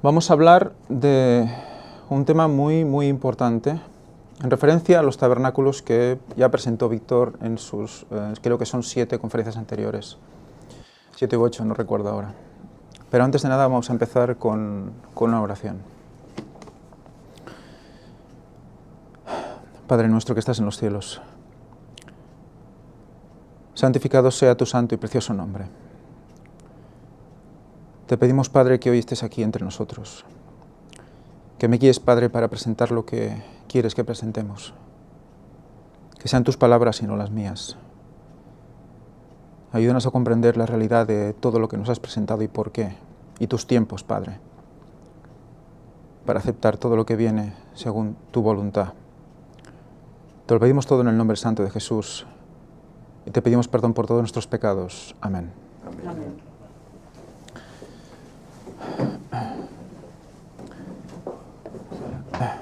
Vamos a hablar de un tema muy importante en referencia a los tabernáculos que ya presentó Víctor en sus, creo que son 7 conferencias anteriores, 7 u 8, no recuerdo ahora. Pero antes de nada vamos a empezar con una oración. Padre nuestro que estás en los cielos, santificado sea tu santo y precioso nombre. Te pedimos, Padre, que hoy estés aquí entre nosotros, que me guíes, Padre, para presentar lo que quieres que presentemos, que sean tus palabras y no las mías. Ayúdanos a comprender la realidad de todo lo que nos has presentado y por qué, y tus tiempos, Padre, para aceptar todo lo que viene según tu voluntad. Te lo pedimos todo en el nombre santo de Jesús y te pedimos perdón por todos nuestros pecados. Amén. Amén.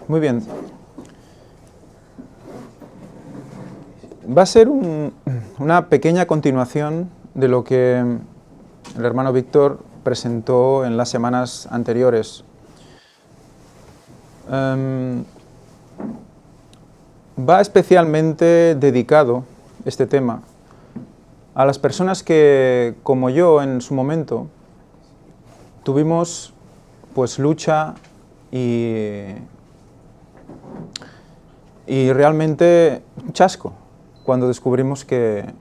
Muy bien. Va a ser una pequeña continuación de lo que el hermano Víctor presentó en las semanas anteriores. Va especialmente dedicado este tema a las personas que, como yo en su momento, tuvimos pues lucha y realmente un chasco cuando descubrimos que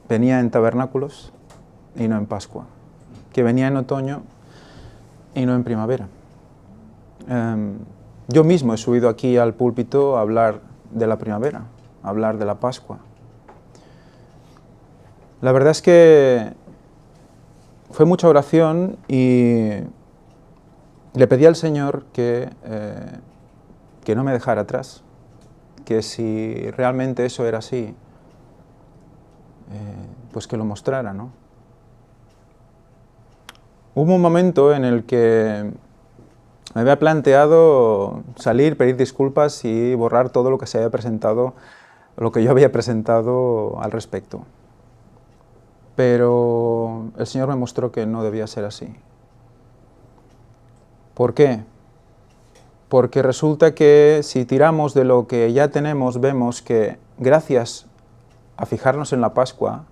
venía en tabernáculos y no en Pascua, que venía en otoño y no en primavera. Yo mismo he subido aquí al púlpito a hablar de la primavera, a hablar de la Pascua. La verdad es que fue mucha oración y le pedí al Señor que no me dejara atrás, que si realmente eso era así, pues que lo mostrara, ¿no? Hubo un momento en el que me había planteado salir, pedir disculpas y borrar todo lo que se había presentado, lo que yo había presentado al respecto. Pero el Señor me mostró que no debía ser así. ¿Por qué? Porque resulta que si tiramos de lo que ya tenemos, vemos que gracias a fijarnos en la Pascua,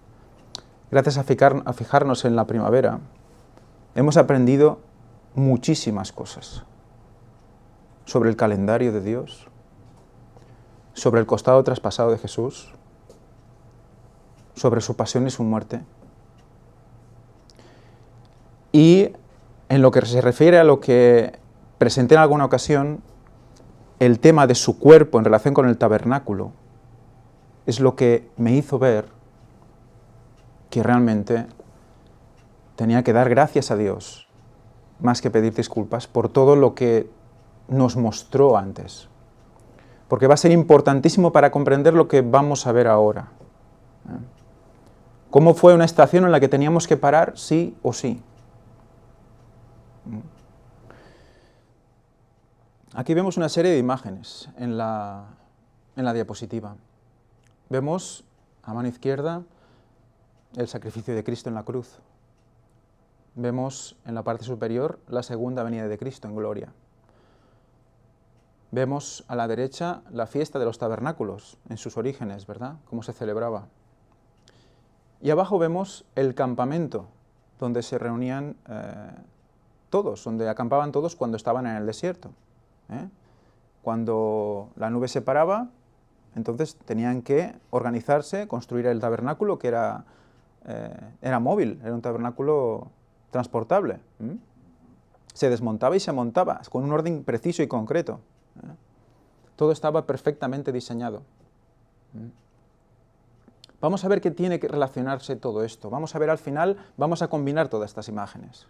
gracias a fijarnos en la primavera, hemos aprendido muchísimas cosas sobre el calendario de Dios, sobre el costado traspasado de Jesús, sobre su pasión y su muerte. Y en lo que se refiere a lo que presenté en alguna ocasión, el tema de su cuerpo en relación con el tabernáculo es lo que me hizo ver que realmente tenía que dar gracias a Dios, más que pedir disculpas, por todo lo que nos mostró antes. Porque va a ser importantísimo para comprender lo que vamos a ver ahora. ¿Cómo fue una estación en la que teníamos que parar sí o sí? Aquí vemos una serie de imágenes en la diapositiva. Vemos a mano izquierda el sacrificio de Cristo en la cruz. Vemos en la parte superior la segunda venida de Cristo en gloria. Vemos a la derecha la fiesta de los tabernáculos en sus orígenes, ¿verdad? Cómo se celebraba. Y abajo vemos el campamento donde se reunían todos, donde acampaban todos cuando estaban en el desierto. Cuando la nube se paraba, entonces tenían que organizarse, construir el tabernáculo, que era móvil, era un tabernáculo transportable. Se desmontaba y se montaba, con un orden preciso y concreto. Todo estaba perfectamente diseñado. Vamos a ver qué tiene que relacionarse todo esto. Vamos a ver al final, vamos a combinar todas estas imágenes.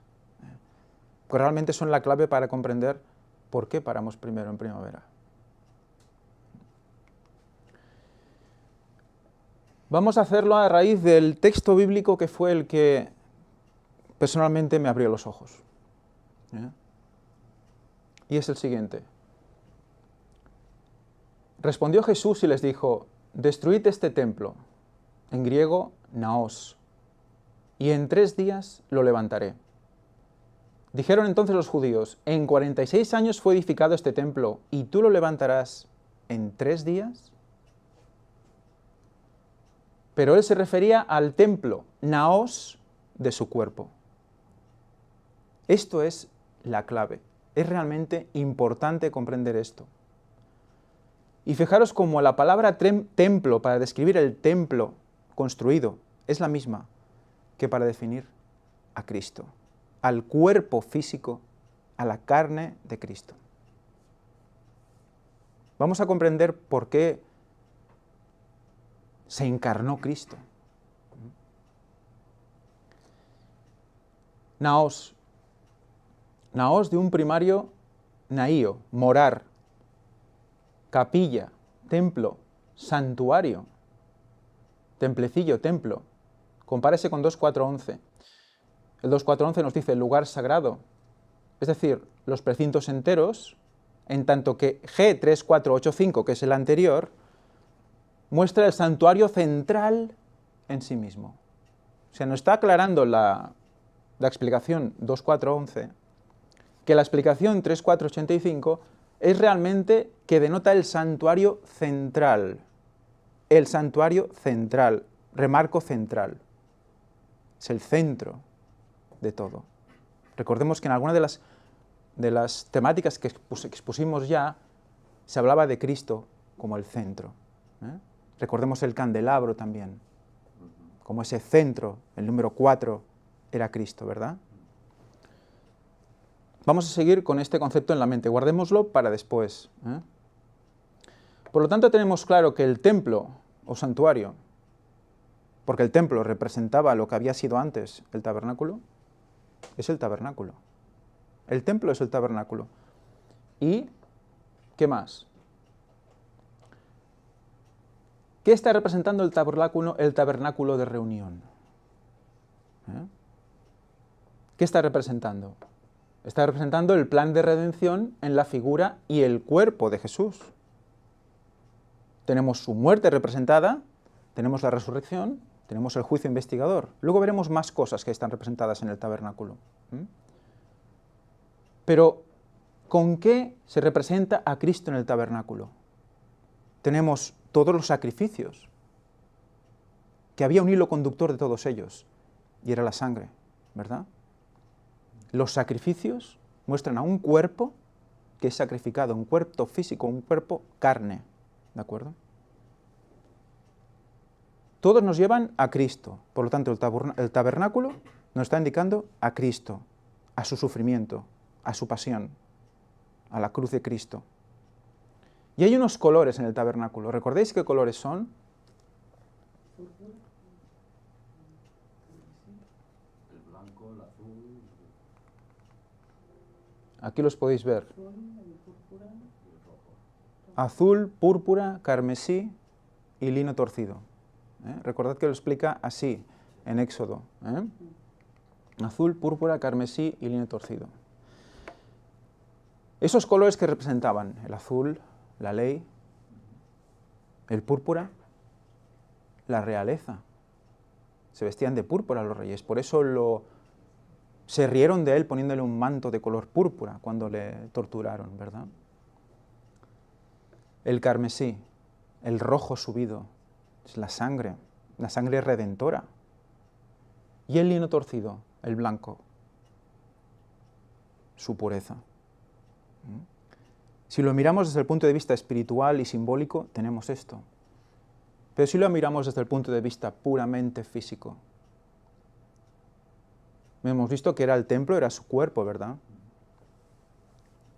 Porque realmente son la clave para comprender por qué paramos primero en primavera. Vamos a hacerlo a raíz del texto bíblico que fue el que personalmente me abrió los ojos. Y es el siguiente. Respondió Jesús y les dijo: destruid este templo, en griego naos, y en 3 días lo levantaré. Dijeron entonces los judíos, en 46 años fue edificado este templo, ¿y tú lo levantarás en 3 días? Pero él se refería al templo, naos, de su cuerpo. Esto es la clave. Es realmente importante comprender esto. Y fijaros cómo la palabra templo para describir el templo construido es la misma que para definir a Cristo, al cuerpo físico, a la carne de Cristo. Vamos a comprender por qué se encarnó Cristo. Naos. Naos de un primario naío, morar, capilla, templo, santuario, templecillo, templo. Compárese con 2.4.11. El 2.4.11 nos dice el lugar sagrado, es decir, los precintos enteros, en tanto que G3.4.8.5, que es el anterior, muestra el santuario central en sí mismo. O sea, nos está aclarando la explicación 2.4.11, que la explicación 3.4.85 es realmente que denota el santuario central. El santuario central, remarco central. Es el centro de todo. Recordemos que en alguna de las temáticas que expusimos ya, se hablaba de Cristo como el centro. Recordemos el candelabro también, como ese centro, el número 4 era Cristo, ¿verdad? Vamos a seguir con este concepto en la mente, guardémoslo para después. Por lo tanto, tenemos claro que el templo o santuario, porque el templo representaba lo que había sido antes el tabernáculo, es el tabernáculo. El templo es el tabernáculo. ¿Y qué más? ¿Qué está representando el tabernáculo de reunión? ¿Qué está representando? Está representando el plan de redención en la figura y el cuerpo de Jesús. Tenemos su muerte representada, tenemos la resurrección, tenemos el juicio investigador. Luego veremos más cosas que están representadas en el tabernáculo. Pero, ¿con qué se representa a Cristo en el tabernáculo? Tenemos todos los sacrificios, que había un hilo conductor de todos ellos, y era la sangre, ¿verdad? Los sacrificios muestran a un cuerpo que es sacrificado, un cuerpo físico, un cuerpo carne, ¿de acuerdo? Todos nos llevan a Cristo, por lo tanto el tabernáculo nos está indicando a Cristo, a su sufrimiento, a su pasión, a la cruz de Cristo. Y hay unos colores en el tabernáculo, ¿recordáis qué colores son? El blanco, el azul. Aquí los podéis ver. Azul, púrpura, carmesí y lino torcido. Recordad que lo explica así en Éxodo. Azul, púrpura, carmesí y lino torcido. Esos colores que representaban el azul, la ley, el púrpura, la realeza. Se vestían de púrpura los reyes, por eso se rieron de él poniéndole un manto de color púrpura cuando le torturaron, ¿verdad? El carmesí, el rojo subido, es la sangre redentora. Y el lino torcido, el blanco, su pureza. Si lo miramos desde el punto de vista espiritual y simbólico, tenemos esto. Pero si lo miramos desde el punto de vista puramente físico, hemos visto que era el templo, era su cuerpo, ¿verdad?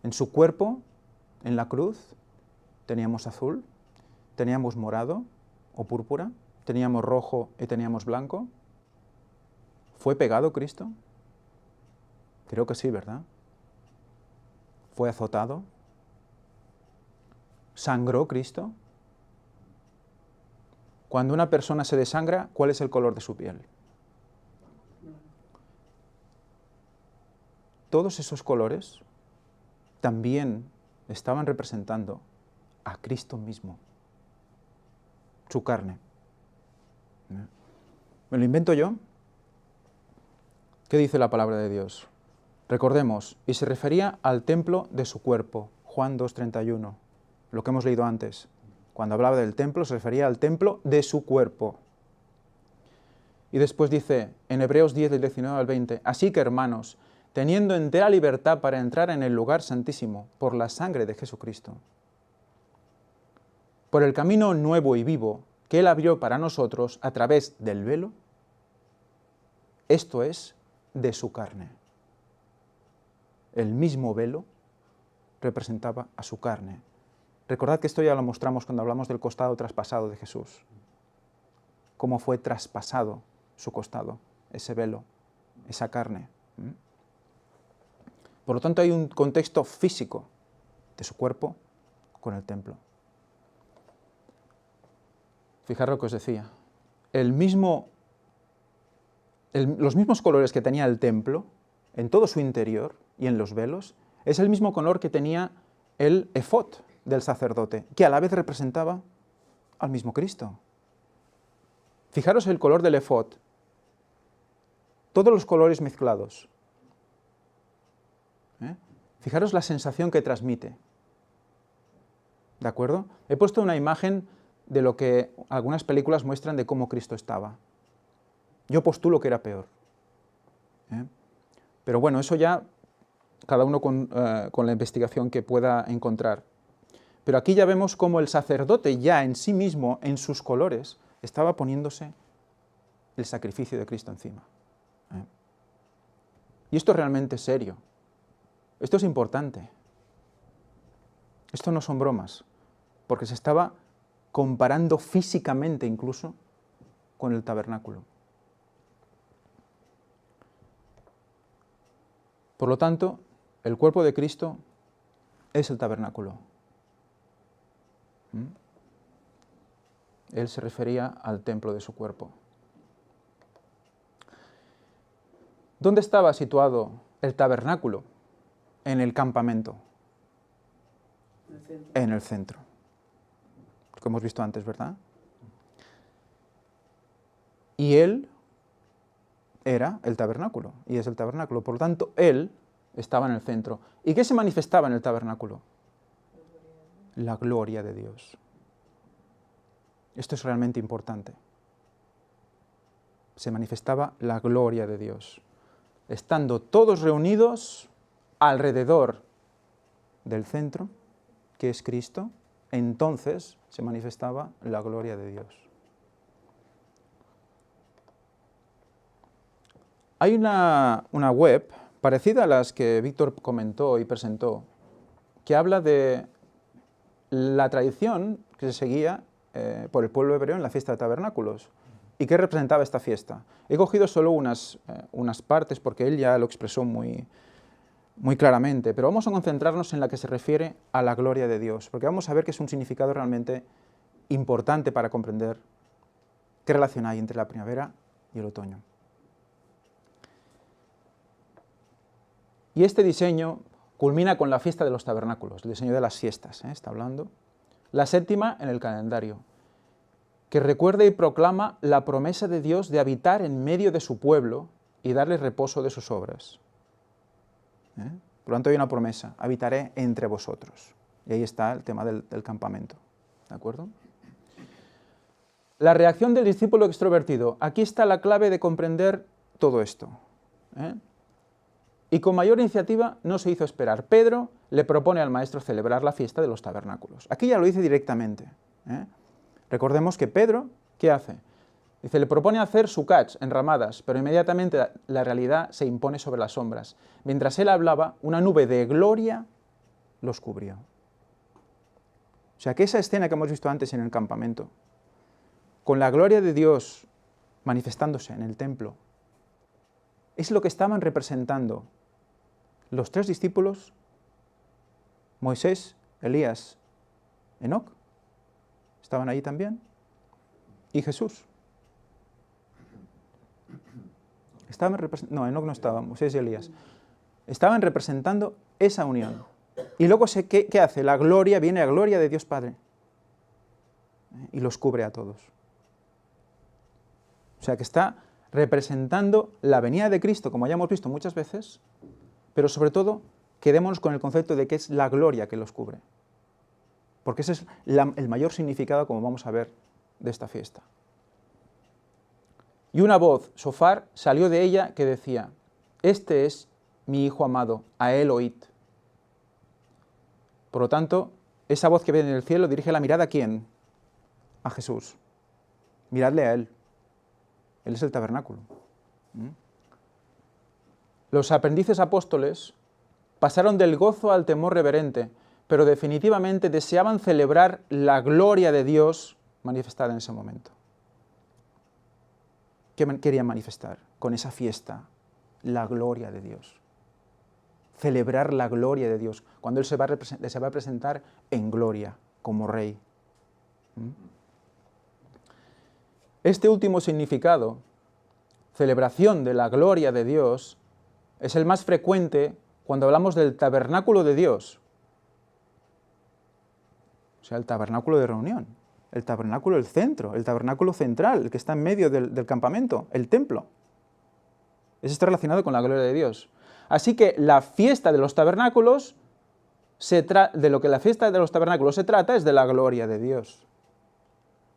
En su cuerpo, en la cruz, teníamos azul, teníamos morado o púrpura, teníamos rojo y teníamos blanco. ¿Fue pegado Cristo? Creo que sí, ¿verdad? ¿Fue azotado? ¿Sangró Cristo? Cuando una persona se desangra, ¿cuál es el color de su piel? Todos esos colores también estaban representando a Cristo mismo, su carne. ¿Me lo invento yo? ¿Qué dice la palabra de Dios? Recordemos, y se refería al templo de su cuerpo, Juan 2:31, lo que hemos leído antes. Cuando hablaba del templo, se refería al templo de su cuerpo. Y después dice, en Hebreos 10, del 19 al 20, así que hermanos, teniendo entera libertad para entrar en el lugar santísimo por la sangre de Jesucristo, por el camino nuevo y vivo que Él abrió para nosotros a través del velo, esto es, de su carne. El mismo velo representaba a su carne. Recordad que esto ya lo mostramos cuando hablamos del costado traspasado de Jesús. Cómo fue traspasado su costado, ese velo, esa carne. Por lo tanto, hay un contexto físico de su cuerpo con el templo. Fijaros lo que os decía. Los mismos colores que tenía el templo, en todo su interior y en los velos, es el mismo color que tenía el efod del sacerdote, que a la vez representaba al mismo Cristo. Fijaros el color del efod, todos los colores mezclados. Fijaros la sensación que transmite. ¿De acuerdo? He puesto una imagen de lo que algunas películas muestran de cómo Cristo estaba. Yo postulo que era peor. Pero bueno, eso ya cada uno con la investigación que pueda encontrar. Pero aquí ya vemos cómo el sacerdote ya en sí mismo, en sus colores, estaba poniéndose el sacrificio de Cristo encima. Y esto es realmente serio. Esto es importante. Esto no son bromas, porque se estaba comparando físicamente incluso con el tabernáculo. Por lo tanto, el cuerpo de Cristo es el tabernáculo. Él se refería al templo de su cuerpo. ¿Dónde estaba situado el tabernáculo? En el campamento. En el centro. Lo que hemos visto antes, ¿verdad? Y Él era el tabernáculo, y es el tabernáculo. Por lo tanto, Él estaba en el centro. ¿Y qué se manifestaba en el tabernáculo? La gloria de Dios. Esto es realmente importante. Se manifestaba la gloria de Dios. Estando todos reunidos alrededor del centro, que es Cristo, entonces se manifestaba la gloria de Dios. Hay una web parecida a las que Víctor comentó y presentó, que habla de la tradición que se seguía por el pueblo hebreo en la fiesta de tabernáculos. ¿Y qué representaba esta fiesta? He cogido solo unas partes porque él ya lo expresó muy claramente, pero vamos a concentrarnos en la que se refiere a la gloria de Dios, porque vamos a ver que es un significado realmente importante para comprender qué relación hay entre la primavera y el otoño. Y este diseño culmina con la fiesta de los tabernáculos, el diseño de las fiestas, está hablando. La séptima en el calendario, que recuerda y proclama la promesa de Dios de habitar en medio de su pueblo y darle reposo de sus obras. Por lo tanto hay una promesa, habitaré entre vosotros. Y ahí está el tema del campamento. ¿De acuerdo? La reacción del discípulo extrovertido. Aquí está la clave de comprender todo esto. Y con mayor iniciativa no se hizo esperar. Pedro le propone al maestro celebrar la fiesta de los tabernáculos. Aquí ya lo dice directamente. Recordemos que Pedro, ¿qué hace? Dice, le propone hacer sucats, enramadas, pero inmediatamente la realidad se impone sobre las sombras. Mientras él hablaba, una nube de gloria los cubrió. O sea que esa escena que hemos visto antes en el campamento, con la gloria de Dios manifestándose en el templo, es lo que estaban representando los tres discípulos, Moisés, Elías, Enoc, estaban ahí también, y Jesús. Enoc no estaba, Moisés y Elías. Estaban representando esa unión. Y luego, ¿qué hace? La gloria, viene la gloria de Dios Padre. Y los cubre a todos. O sea que está representando la venida de Cristo, como ya hemos visto muchas veces, pero sobre todo quedémonos con el concepto de que es la gloria que los cubre, porque ese es el mayor significado, como vamos a ver, de esta fiesta. Y una voz, shofar, salió de ella que decía: este es mi Hijo amado, a él oíd. Por lo tanto, esa voz que viene del cielo dirige la mirada ¿a quién? A Jesús. Miradle a Él. Él es el tabernáculo. Los aprendices apóstoles pasaron del gozo al temor reverente, pero definitivamente deseaban celebrar la gloria de Dios manifestada en ese momento. ¿Qué querían manifestar con esa fiesta? La gloria de Dios. Celebrar la gloria de Dios, cuando Él se va a presentar en gloria, como Rey. Este último significado, celebración de la gloria de Dios, es el más frecuente cuando hablamos del tabernáculo de Dios. O sea, el tabernáculo de reunión, el tabernáculo del centro, el tabernáculo central, el que está en medio del campamento, el templo. Eso está relacionado con la gloria de Dios. Así que la fiesta de los tabernáculos, de lo que la fiesta de los tabernáculos se trata es de la gloria de Dios.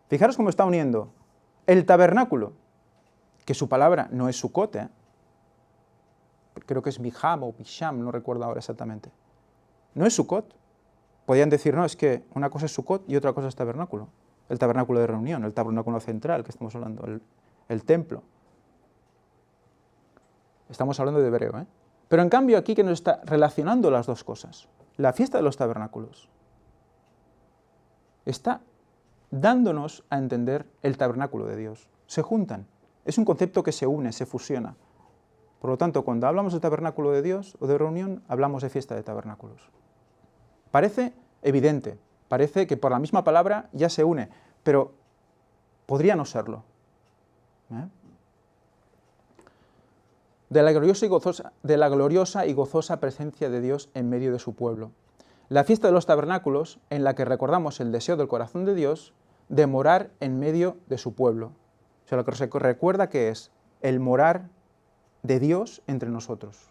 Fijaros cómo está uniendo el tabernáculo, que su palabra no es Sukkot, creo que es Biham o Bisham, no recuerdo ahora exactamente. No es Sukkot. Podían decir, no, es que una cosa es Sukkot y otra cosa es tabernáculo. El tabernáculo de reunión, el tabernáculo central que estamos hablando, el templo. Estamos hablando de hebreo, Pero en cambio aquí que nos está relacionando las dos cosas. La fiesta de los tabernáculos está dándonos a entender el tabernáculo de Dios. Se juntan. Es un concepto que se une, se fusiona. Por lo tanto, cuando hablamos de tabernáculo de Dios o de reunión, hablamos de fiesta de tabernáculos. Parece evidente, parece que por la misma palabra ya se une, pero podría no serlo. De la gloriosa y gozosa presencia de Dios en medio de su pueblo. La fiesta de los tabernáculos, en la que recordamos el deseo del corazón de Dios de morar en medio de su pueblo. O sea, lo que se recuerda que es el morar de Dios entre nosotros.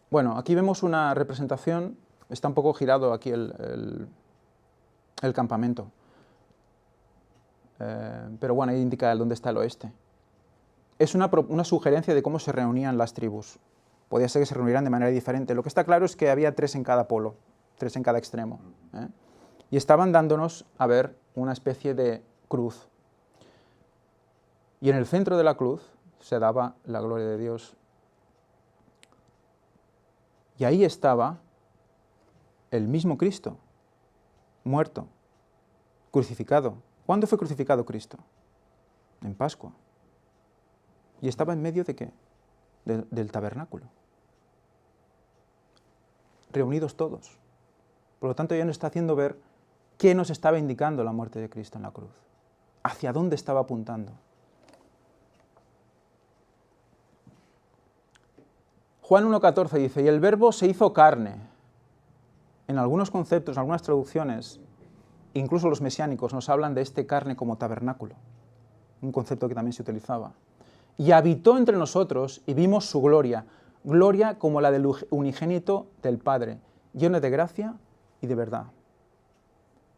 Bueno, aquí vemos una representación, está un poco girado aquí el campamento. Pero bueno, ahí indica dónde está el oeste. Es una sugerencia de cómo se reunían las tribus. Podía ser que se reunieran de manera diferente. Lo que está claro es que había 3 en cada polo, 3 en cada extremo. Y estaban dándonos a ver una especie de cruz. Y en el centro de la cruz se daba la gloria de Dios. Y ahí estaba el mismo Cristo, muerto, crucificado. ¿Cuándo fue crucificado Cristo? En Pascua. ¿Y estaba en medio de qué? Del tabernáculo. Reunidos todos. Por lo tanto, ya nos está haciendo ver qué nos estaba indicando la muerte de Cristo en la cruz. Hacia dónde estaba apuntando. Juan 1,14 dice, y el verbo se hizo carne. En algunos conceptos, en algunas traducciones, incluso los mesiánicos nos hablan de este carne como tabernáculo, un concepto que también se utilizaba. Y habitó entre nosotros y vimos su gloria, gloria como la del unigénito del Padre, lleno de gracia y de verdad.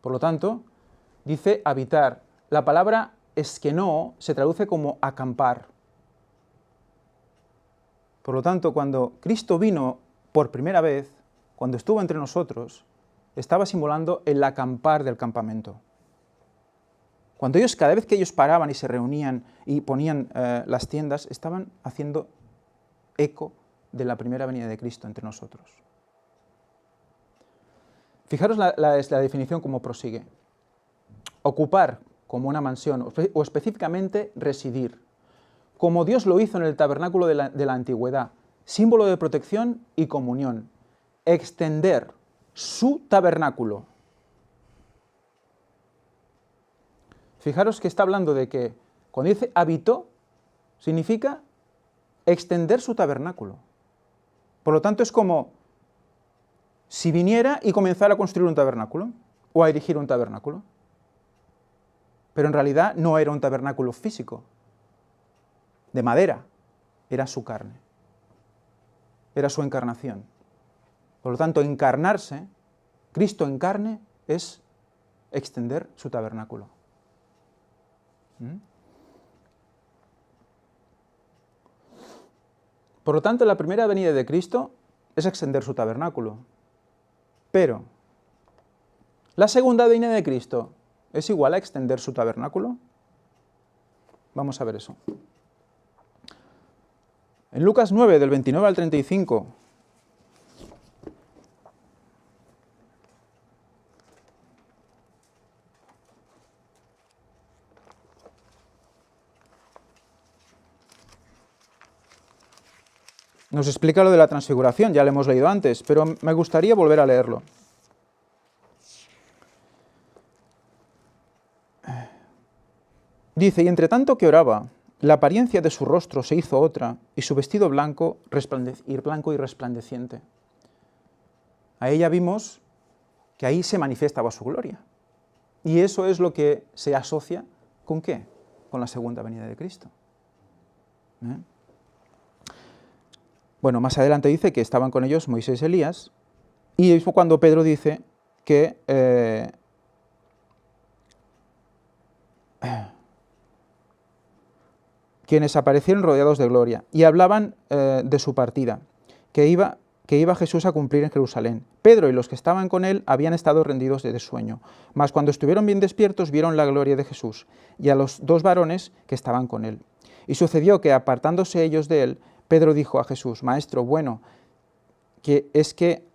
Por lo tanto, dice habitar. La palabra eskenó se traduce como acampar. Por lo tanto, cuando Cristo vino por primera vez, cuando estuvo entre nosotros, estaba simulando el acampar del campamento. Cada vez que ellos paraban y se reunían y ponían las tiendas, estaban haciendo eco de la primera venida de Cristo entre nosotros. Fijaros la definición como prosigue. Ocupar como una mansión, o específicamente residir, como Dios lo hizo en el tabernáculo de la antigüedad, símbolo de protección y comunión. Extender su tabernáculo. Fijaros que está hablando de que cuando dice habitó, significa extender su tabernáculo. Por lo tanto, es como si viniera y comenzara a construir un tabernáculo o a erigir un tabernáculo. pero en realidad no era un tabernáculo físico, de madera, era su carne, era su encarnación. Por lo tanto, encarnarse, Cristo en carne, es extender su tabernáculo. Por lo tanto, la primera venida de Cristo es extender su tabernáculo. Pero, ¿la segunda venida de Cristo es igual a extender su tabernáculo? Vamos a ver eso. En Lucas 9, del 29 al 35, nos explica lo de la transfiguración, ya lo hemos leído antes, pero me gustaría volver a leerlo. Dice, y entre tanto que oraba, la apariencia de su rostro se hizo otra, y su vestido blanco y resplandeciente. A ella vimos que ahí se manifestaba su gloria. Y eso es lo que se asocia, ¿con qué? Con la segunda venida de Cristo. Bueno, más adelante dice que estaban con ellos Moisés y Elías, y es cuando Pedro dice que quienes aparecieron rodeados de gloria, y hablaban de su partida, que iba Jesús a cumplir en Jerusalén. Pedro y los que estaban con él habían estado rendidos de sueño, mas cuando estuvieron bien despiertos vieron la gloria de Jesús, y a los dos varones que estaban con él. Y sucedió que, apartándose ellos de él, Pedro dijo a Jesús, Maestro, bueno es que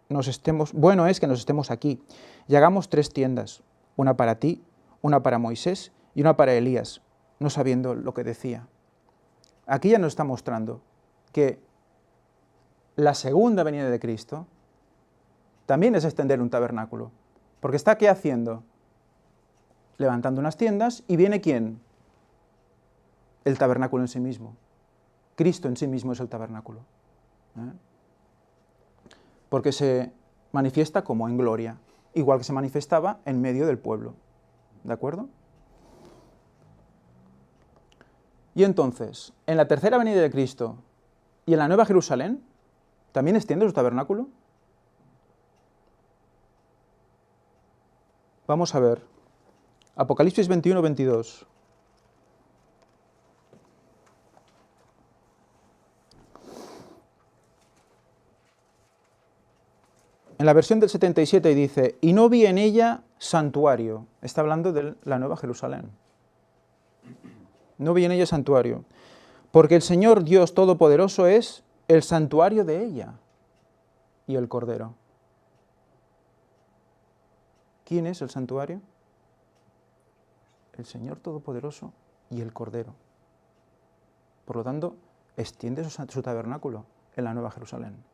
nos estemos aquí, y hagamos 3 tiendas, una para ti, una para Moisés y una para Elías, no sabiendo lo que decía. Aquí ya nos está mostrando que la segunda venida de Cristo también es extender un tabernáculo, porque está ¿qué haciendo? Levantando unas tiendas, y viene ¿quién? El tabernáculo en sí mismo. Cristo en sí mismo es el tabernáculo. Porque se manifiesta como en gloria, igual que se manifestaba en medio del pueblo. ¿De acuerdo? Y entonces, en la tercera venida de Cristo y en la Nueva Jerusalén, ¿también extiende su tabernáculo? Vamos a ver. Apocalipsis 21, 22. En la versión del 77 dice, y no vi en ella santuario. Está hablando de la Nueva Jerusalén. No vi en ella santuario, porque el Señor Dios Todopoderoso es el santuario de ella y el Cordero. ¿Quién es el santuario? El Señor Todopoderoso y el Cordero. Por lo tanto, extiende su tabernáculo en la Nueva Jerusalén.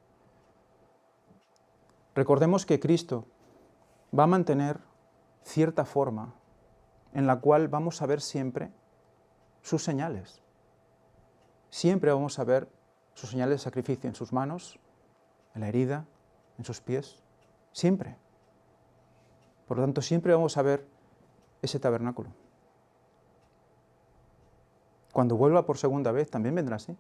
Recordemos que Cristo va a mantener cierta forma en la cual vamos a ver siempre sus señales. Siempre vamos a ver sus señales de sacrificio en sus manos, en la herida, en sus pies. Siempre. Por lo tanto, siempre vamos a ver ese tabernáculo. Cuando vuelva por segunda vez, también vendrá así.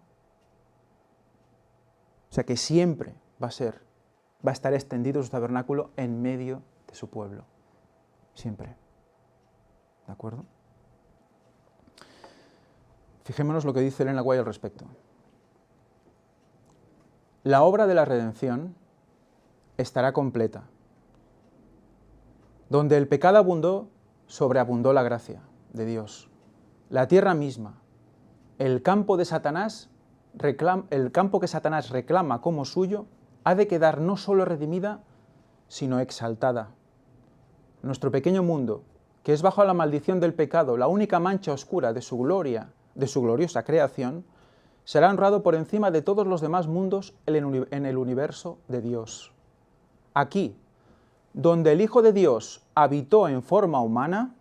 O sea que siempre va a estar extendido su tabernáculo en medio de su pueblo. Siempre. ¿De acuerdo? Fijémonos lo que dice Elena White al respecto. La obra de la redención estará completa. Donde el pecado abundó, sobreabundó la gracia de Dios. La tierra misma, el campo que Satanás reclama como suyo, ha de quedar no solo redimida, sino exaltada. Nuestro pequeño mundo, que es bajo la maldición del pecado, la única mancha oscura de su gloria, de su gloriosa creación, será honrado por encima de todos los demás mundos en el universo de Dios. Aquí, donde el Hijo de Dios habitó en forma humana,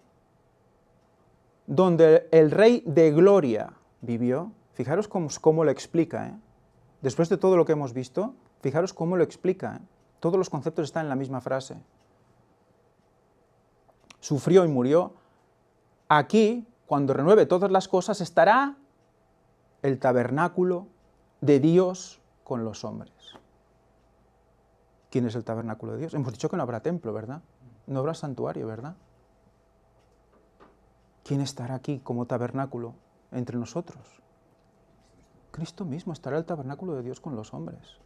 donde el Rey de Gloria vivió, fijaros cómo lo explica, Después de todo lo que hemos visto, fijaros cómo lo explica, Todos los conceptos están en la misma frase. sufrió y murió, aquí, cuando renueve todas las cosas, estará el tabernáculo de Dios con los hombres. ¿Quién es el tabernáculo de Dios? Hemos dicho que no habrá templo, ¿verdad? No habrá santuario, ¿verdad? ¿Quién estará aquí como tabernáculo entre nosotros? Cristo mismo estará el tabernáculo de Dios con los hombres.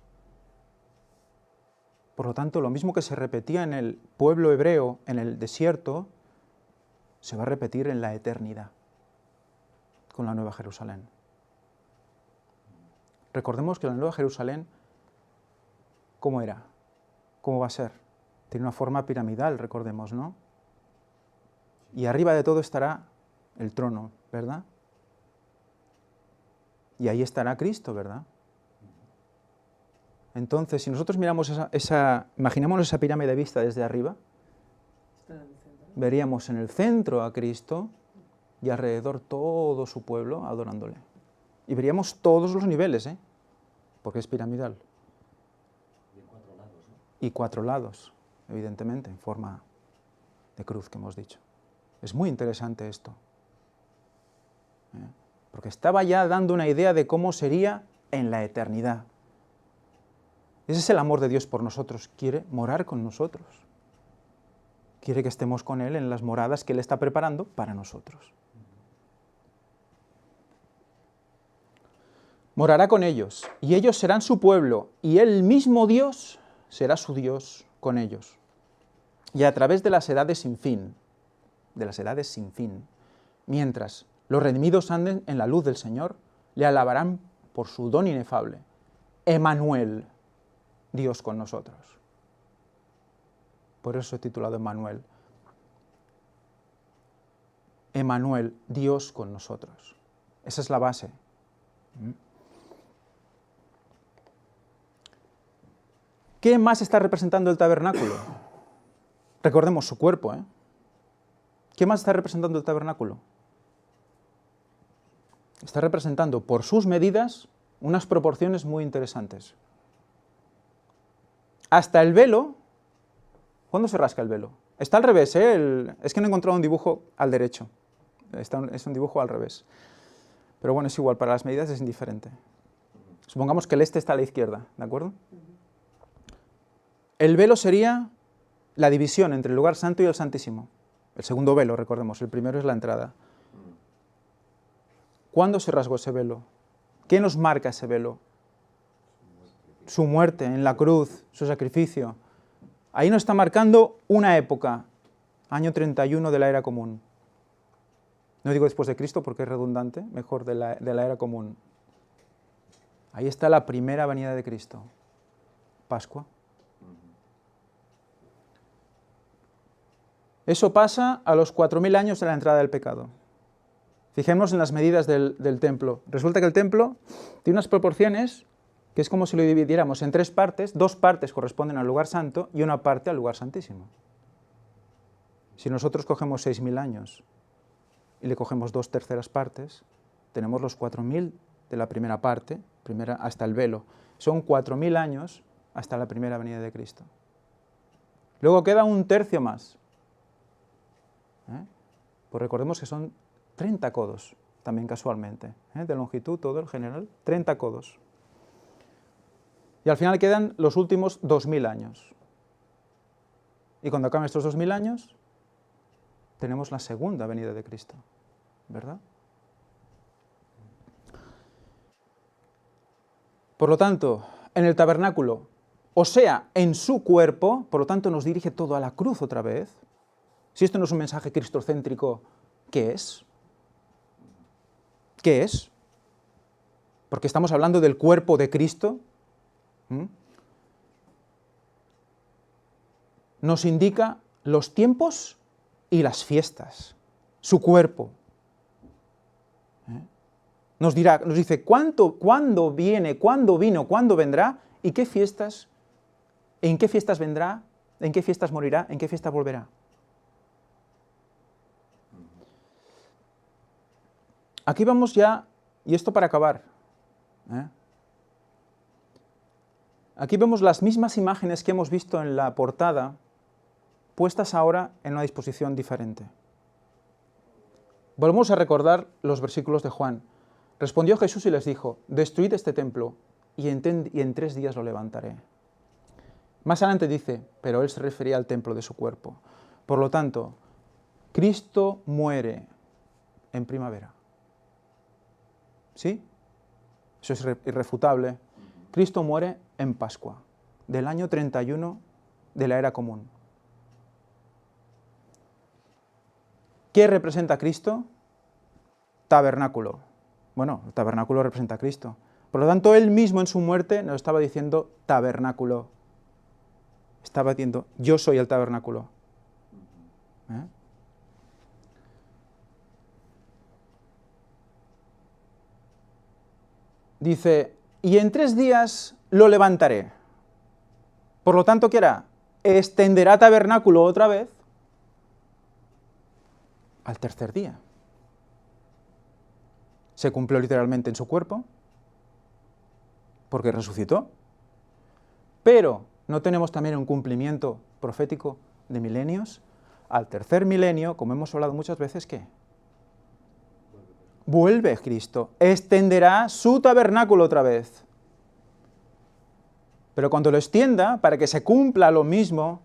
Por lo tanto, lo mismo que se repetía en el pueblo hebreo, en el desierto, se va a repetir en la eternidad, con la Nueva Jerusalén. Recordemos que la Nueva Jerusalén, ¿cómo era? ¿Cómo va a ser? Tiene una forma piramidal, recordemos, ¿no? Y arriba de todo estará el trono, ¿verdad? Y ahí estará Cristo, ¿verdad? Entonces, si nosotros miramos imaginamos esa pirámide vista desde arriba, veríamos en el centro a Cristo y alrededor todo su pueblo adorándole. Y veríamos todos los niveles, porque es piramidal. Y 4 lados, ¿no? Y 4 lados, evidentemente, en forma de cruz que hemos dicho. Es muy interesante esto, porque estaba ya dando una idea de cómo sería en la eternidad. Ese es el amor de Dios por nosotros, quiere morar con nosotros. Quiere que estemos con Él en las moradas que Él está preparando para nosotros. Morará con ellos, y ellos serán su pueblo, y Él mismo Dios será su Dios con ellos. Y a través de las edades sin fin, mientras los redimidos anden en la luz del Señor, le alabarán por su don inefable. Emmanuel, Dios con nosotros. Por eso he titulado Emmanuel. Emmanuel, Dios con nosotros. Esa es la base. ¿Qué más está representando el tabernáculo? Recordemos su cuerpo, ¿Qué más está representando el tabernáculo? Está representando por sus medidas unas proporciones muy interesantes. Hasta el velo, ¿cuándo se rasca el velo? Está al revés, es que no he encontrado un dibujo al derecho, es un dibujo al revés. Pero bueno, es igual, para las medidas es indiferente. Supongamos que el este está a la izquierda, ¿de acuerdo? El velo sería la división entre el lugar santo y el santísimo. El segundo velo, recordemos, el primero es la entrada. ¿Cuándo se rasgó ese velo? ¿Qué nos marca ese velo? Su muerte en la cruz, su sacrificio. Ahí nos está marcando una época, año 31 de la era común. No digo después de Cristo porque es redundante, mejor de la era común. Ahí está la primera venida de Cristo, Pascua. Eso pasa a los 4000 años de la entrada del pecado. Fijémonos en las medidas del templo. Resulta que el templo tiene unas proporciones que es como si lo dividiéramos en 3 partes, 2 partes corresponden al lugar santo y una parte al lugar santísimo. Si nosotros cogemos 6000 años y le cogemos 2/3 partes, tenemos los 4000 de la primera parte, hasta el velo. Son 4000 años hasta la primera venida de Cristo. Luego queda 1/3 más. Pues recordemos que son 30 codos, también casualmente, de longitud todo el general, 30 codos. Y al final quedan los últimos 2000 años. Y cuando acaben estos 2000 años, tenemos la segunda venida de Cristo, ¿verdad? Por lo tanto, en el tabernáculo, o sea, en su cuerpo, por lo tanto nos dirige todo a la cruz otra vez. Si esto no es un mensaje cristocéntrico, ¿qué es? ¿Qué es? Porque estamos hablando del cuerpo de Cristo. Nos indica los tiempos y las fiestas, su cuerpo. Nos dice cuándo viene, cuándo vino, cuándo vendrá y qué fiestas, en qué fiestas vendrá, en qué fiestas morirá, en qué fiestas volverá. Aquí vamos ya, y esto para acabar. Aquí vemos las mismas imágenes que hemos visto en la portada, puestas ahora en una disposición diferente. Volvemos a recordar los versículos de Juan. Respondió Jesús y les dijo, destruid este templo y en 3 días lo levantaré. Más adelante dice, pero él se refería al templo de su cuerpo. Por lo tanto, Cristo muere en primavera. ¿Sí? Eso es irrefutable. Cristo muere en Pascua, del año 31 de la era común. ¿Qué representa Cristo? Tabernáculo. Bueno, el tabernáculo representa a Cristo. Por lo tanto, él mismo en su muerte nos estaba diciendo tabernáculo. Estaba diciendo, yo soy el tabernáculo. Dice, y en 3 días lo levantaré. Por lo tanto, ¿qué hará? Extenderá tabernáculo otra vez al 3er día. Se cumplió literalmente en su cuerpo, porque resucitó. Pero ¿no tenemos también un cumplimiento profético de milenios? Al 3er milenio, como hemos hablado muchas veces, ¿qué? Vuelve Cristo, extenderá su tabernáculo otra vez. Pero cuando lo extienda, para que se cumpla lo mismo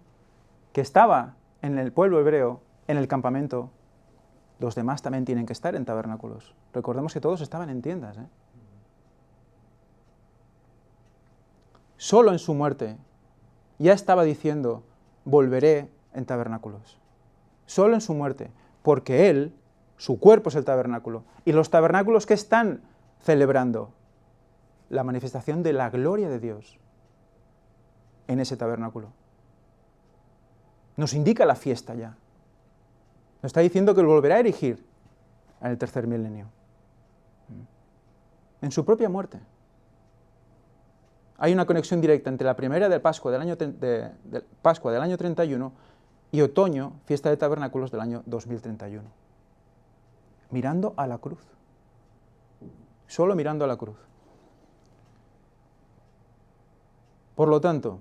que estaba en el pueblo hebreo, en el campamento, los demás también tienen que estar en tabernáculos. Recordemos que todos estaban en tiendas. Solo en su muerte ya estaba diciendo, volveré en tabernáculos. Solo en su muerte, porque él, su cuerpo es el tabernáculo. ¿Y los tabernáculos qué están celebrando? La manifestación de la gloria de Dios en ese tabernáculo. Nos indica la fiesta ya. Nos está diciendo que lo volverá a erigir en el 3er milenio. En su propia muerte. Hay una conexión directa entre la primera de Pascua del año 31 y otoño, fiesta de tabernáculos del año 2031. Mirando a la cruz. Solo mirando a la cruz. Por lo tanto,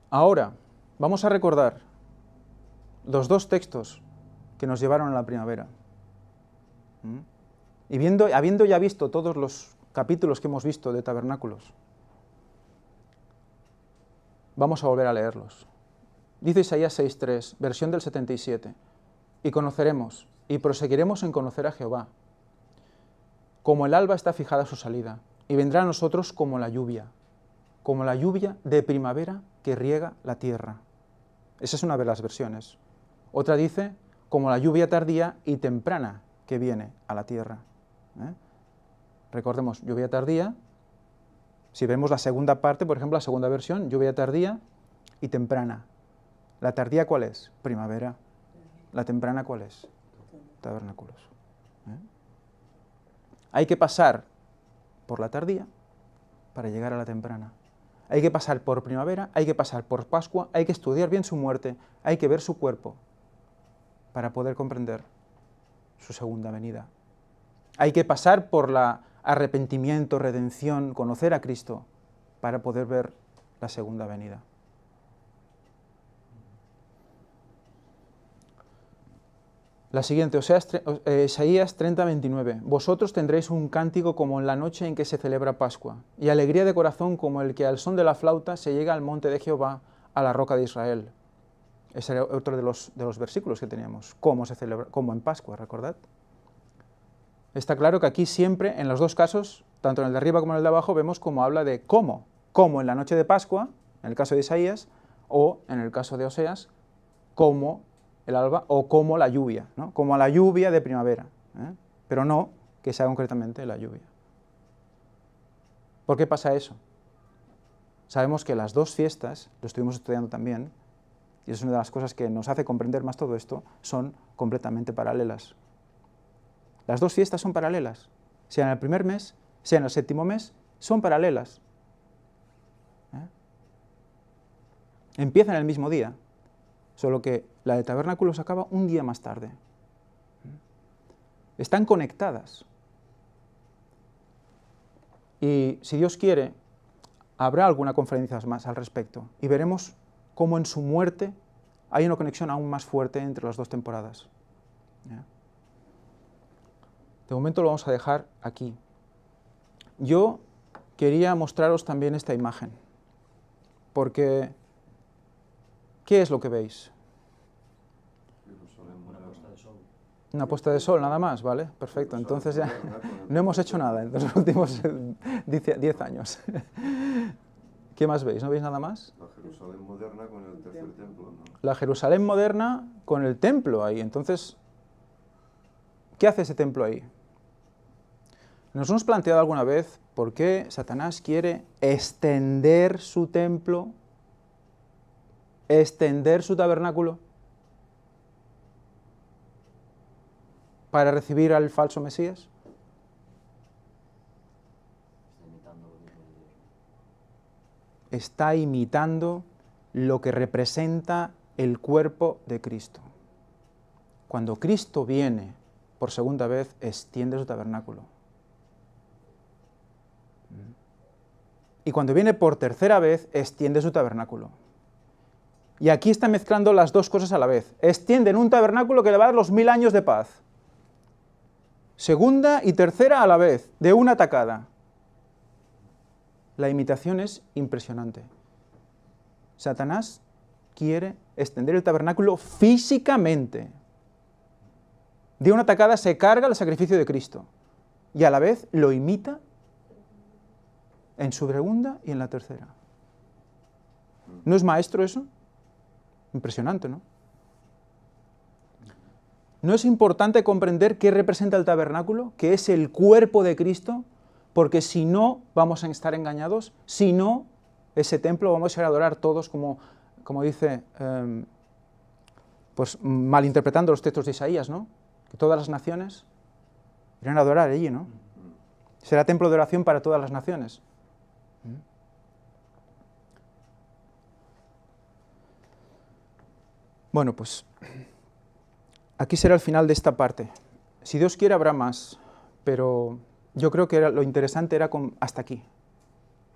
ahora vamos a recordar los 2 textos que nos llevaron a la primavera. Y habiendo ya visto todos los capítulos que hemos visto de tabernáculos, vamos a volver a leerlos. Dice Isaías 6:3, versión del 77, y conoceremos, y proseguiremos en conocer a Jehová. Como el alba está fijada su salida, y vendrá a nosotros como la lluvia de primavera que riega la tierra. Esa es una de las versiones. Otra dice, como la lluvia tardía y temprana que viene a la tierra. Recordemos, lluvia tardía, si vemos la segunda parte, por ejemplo, la segunda versión, lluvia tardía y temprana. ¿La tardía cuál es? Primavera. ¿La temprana cuál es? Tabernáculos. Hay que pasar por la tardía para llegar a la temprana. Hay que pasar por primavera, hay que pasar por Pascua, hay que estudiar bien su muerte, hay que ver su cuerpo para poder comprender su segunda venida. Hay que pasar por la arrepentimiento, redención, conocer a Cristo para poder ver la segunda venida. La siguiente, Isaías 30:29. Vosotros tendréis un cántico como en la noche en que se celebra Pascua, y alegría de corazón como el que al son de la flauta se llega al monte de Jehová, a la roca de Israel. Ese era otro de los versículos que teníamos. ¿Cómo se celebra? Como en Pascua, ¿recordad? Está claro que aquí siempre, en los 2 casos, tanto en el de arriba como en el de abajo, vemos cómo habla de cómo. Como en la noche de Pascua, en el caso de Isaías, o en el caso de Oseas, como el alba o como la lluvia, ¿no? Como la lluvia de primavera, pero no que sea concretamente la lluvia. ¿Por qué pasa eso? Sabemos que las 2 fiestas, lo estuvimos estudiando también, y es una de las cosas que nos hace comprender más todo esto, son completamente paralelas. Las 2 fiestas son paralelas, sea en el primer mes, sea en el 7º mes, son paralelas. Empiezan el mismo día, solo que la de tabernáculos acaba un día más tarde. Están conectadas. Y si Dios quiere, habrá alguna conferencia más al respecto y veremos cómo en su muerte hay una conexión aún más fuerte entre las dos temporadas. ¿Ya? De momento lo vamos a dejar aquí. Yo quería mostraros también esta imagen, porque ¿qué es lo que veis? Una puesta de sol. Una puesta de sol, nada más, ¿vale? Perfecto, entonces ya no hemos hecho nada en los últimos 10 años. ¿Qué más veis? ¿No veis nada más? La Jerusalén moderna con el tercer templo, ¿no? La Jerusalén moderna con el templo ahí. Entonces, ¿qué hace ese templo ahí? ¿Nos hemos planteado alguna vez por qué Satanás quiere extender su templo, extender su tabernáculo para recibir al falso Mesías? Está imitando lo que Está imitando lo que Dios. representa el cuerpo de Cristo. Cuando Cristo viene por segunda vez, extiende su tabernáculo. Y cuando viene por tercera vez, extiende su tabernáculo. Y aquí está mezclando las dos cosas a la vez. Extienden un tabernáculo que le va a dar los 1000 años de paz. Segunda y tercera a la vez, de una tacada. La imitación es impresionante. Satanás quiere extender el tabernáculo físicamente. De una tacada se carga el sacrificio de Cristo y a la vez lo imita en su segunda y en la tercera. ¿No es maestro eso? Impresionante, ¿no? ¿No es importante comprender qué representa el tabernáculo? Que es el cuerpo de Cristo, porque si no vamos a estar engañados, si no, ese templo vamos a ir a adorar todos como dice, pues malinterpretando los textos de Isaías, ¿no? Que todas las naciones irán a adorar allí, ¿no? Será templo de oración para todas las naciones. Bueno, pues aquí será el final de esta parte. Si Dios quiere habrá más, pero yo creo que lo interesante era hasta aquí.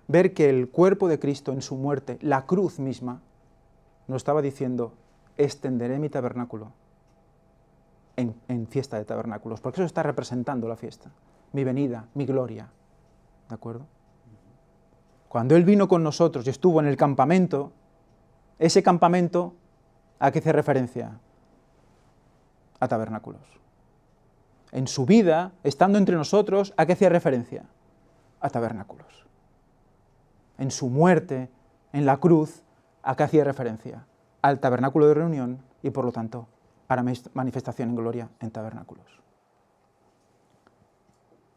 Ver que el cuerpo de Cristo en su muerte, la cruz misma, nos estaba diciendo, extenderé mi tabernáculo en fiesta de tabernáculos, porque eso está representando la fiesta, mi venida, mi gloria. ¿De acuerdo? Cuando Él vino con nosotros y estuvo en el campamento, ese campamento, ¿a qué hace referencia? A tabernáculos. En su vida, estando entre nosotros, ¿a qué hacía referencia? A tabernáculos. En su muerte, en la cruz, ¿a qué hacía referencia? Al tabernáculo de reunión y, por lo tanto, para manifestación en gloria en tabernáculos.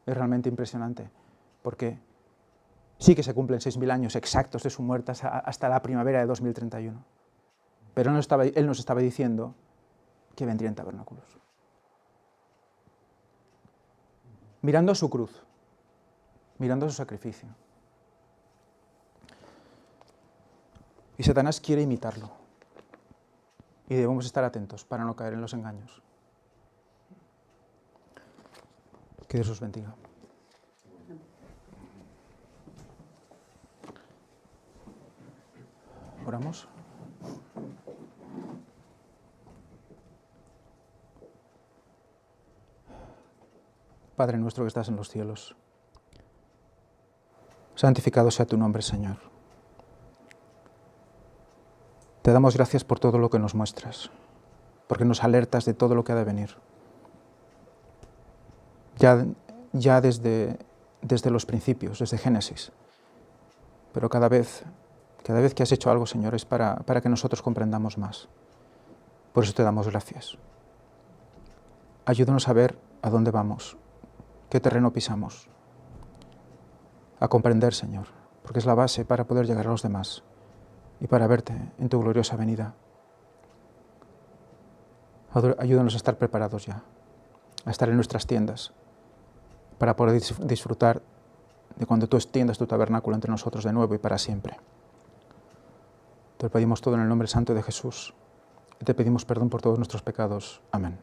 Es realmente impresionante, porque sí que se cumplen 6000 años exactos de su muerte hasta la primavera de 2031. Pero Él nos estaba diciendo que vendría en tabernáculos. Mirando a su cruz, mirando a su sacrificio. Y Satanás quiere imitarlo. Y debemos estar atentos para no caer en los engaños. Que Dios os bendiga. ¿Oramos? Padre nuestro que estás en los cielos, santificado sea tu nombre, Señor. Te damos gracias por todo lo que nos muestras, porque nos alertas de todo lo que ha de venir. Ya desde los principios, desde Génesis. Pero cada vez que has hecho algo, Señor, es para que nosotros comprendamos más. Por eso te damos gracias. Ayúdanos a ver a dónde vamos, qué terreno pisamos, a comprender, Señor, porque es la base para poder llegar a los demás y para verte en tu gloriosa venida. Ayúdanos a estar preparados ya, a estar en nuestras tiendas, para poder disfrutar de cuando tú extiendas tu tabernáculo entre nosotros de nuevo y para siempre. Te lo pedimos todo en el nombre santo de Jesús y te pedimos perdón por todos nuestros pecados. Amén.